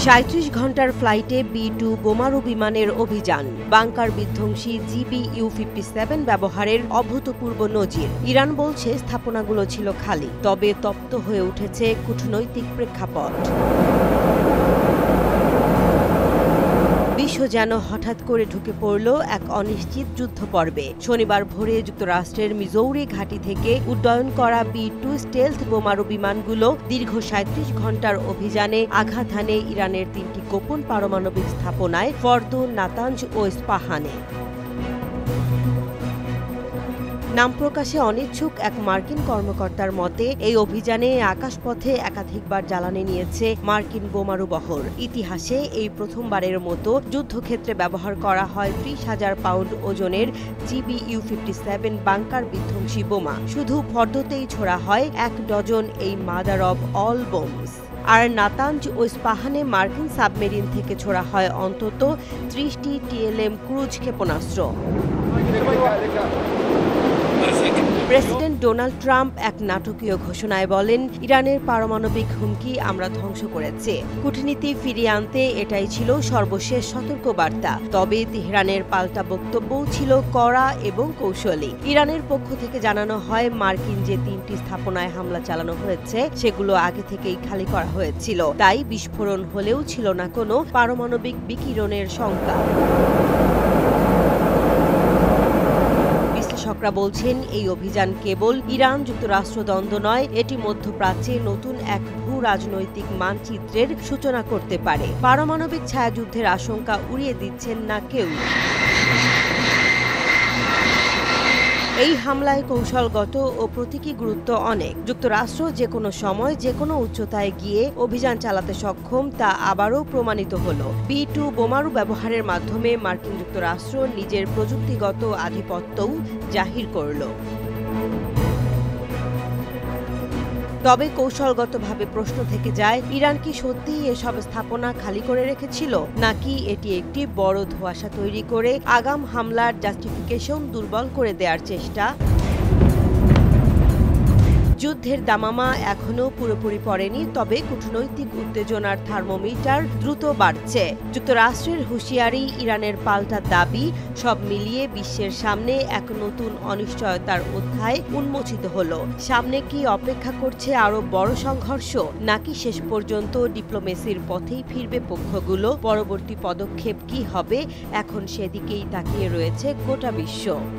৩৭ ঘণ্টার ফ্লাইটে B-2 বোমারু বিমানের অভিযান, বাংকার বিধ্বংসী GBU-57 ব্যবহারের অভূতপূর্ব নজির। ইরান বলছে স্থাপনাগুলো ছিল খালি, তবে তপ্ত হয়ে উঠেছে কূটনৈতিক প্রেক্ষাপট। বিশ্ব যেন হঠাৎ করে ঢুকে পড়ল এক অনিশ্চিত যুদ্ধপর্বে। শনিবার ভোরে যুক্তরাষ্ট্রের মিজৌরি ঘাঁটি থেকে উড্ডয়ন করা B-2 স্টেলথ বোমারু বিমানগুলো দীর্ঘ ৩৭ ঘণ্টার অভিযানে আঘাত হানে ইরানের ৩টি গোপন পারমাণবিক স্থাপনায় ফর্দো, নাতাঞ্জ ও ইস্পাহানে। নাম প্রকাশে অনিচ্ছুক এক মার্কিন কর্মকর্তার মতে, এই অভিযানে আকাশপথে একাধিকবার জ্বালানি নিয়েছে মার্কিন বোমারু বহর। ইতিহাসে এই প্রথমবারের মতো যুদ্ধক্ষেত্রে ব্যবহার করা হয় ৩০,০০০ পাউন্ড ওজনের GBU-57 বাংকার বিধ্বংসী বোমা। শুধু ফর্দোতেই ছোড়া হয় ১ ডজন এই মাদার অব অল বোমস। আর নাতাঞ্জ ও ইস্পাহানে মার্কিন সাবমেরিন থেকে ছোড়া হয় অন্তত ৩০টি TLM ক্রুজ ক্ষেপণাস্ত্র। প্রেসিডেন্ট ডোনাল্ড ট্রাম্প এক নাটকীয় ঘোষণায় বলেন, ইরানের পারমাণবিক হুমকি আমরা ধ্বংস করেছি। কূটনীতি ফিরিয়ে আনতে এটাই ছিল সর্বশেষ সতর্কবার্তা। তবে তেহরানের পাল্টা বক্তব্যও ছিল কড়া এবং কৌশলী। ইরানের পক্ষ থেকে জানানো হয়, মার্কিন যে ৩টি স্থাপনায় হামলা চালানো হয়েছে সেগুলো আগে থেকেই খালি করা হয়েছিল। তাই বিস্ফোরণ হলেও ছিল না কোনো পারমাণবিক বিকিরণের শঙ্কা। বিশ্লেষকরা বলছেন, এই অভিযান কেবল ইরান যুক্তরাষ্ট্র দ্বন্দ্ব নয়, এটি মধ্যপ্রাচ্যে নতুন এক ভূ রাজনৈতিক মানচিত্রের সূচনা করতে পারে। পারমাণবিক ছায়াযুদ্ধের আশঙ্কা উড়িয়ে দিচ্ছেন না কেউ। এই হামলায় কৌশলগত ও প্রতীকী গুরুত্ব অনেক। যুক্তরাষ্ট্র যে কোনো সময় যে কোনো উচ্চতায় গিয়ে অভিযান চালাতে সক্ষম, তা আবারও প্রমাণিত হলো। B-2 বোমারু ব্যবহারের মাধ্যমে মার্কিন যুক্তরাষ্ট্র নিজের প্রযুক্তিগত আধিপত্যও জাহির করল। তবে কৌশলগতভাবে প্রশ্ন থেকে যায়, ইরান কি সত্যিই এসব স্থাপনা খালি করে রেখেছিল, নাকি এটি একটি বড় ধোঁয়াশা তৈরি করে আগাম হামলার জাস্টিফিকেশন দুর্বল করে দেওয়ার চেষ্টা? যুদ্ধের দামামা এখনও পুরোপুরি পড়েনি, তবে কূটনৈতিক উত্তেজনার থার্মোমিটার দ্রুত বাড়ছে। যুক্তরাষ্ট্রের হুঁশিয়ারি, ইরানের পাল্টা দাবি, সব মিলিয়ে বিশ্বের সামনে এক নতুন অনিশ্চয়তার অধ্যায় উন্মোচিত হলো। সামনে কি অপেক্ষা করছে আরও বড় সংঘর্ষ, নাকি শেষ পর্যন্ত ডিপ্লোমেসির পথেই ফিরবে পক্ষগুলো? পরবর্তী পদক্ষেপ কি হবে, এখন সেদিকেই তাকিয়ে রয়েছে গোটা বিশ্ব।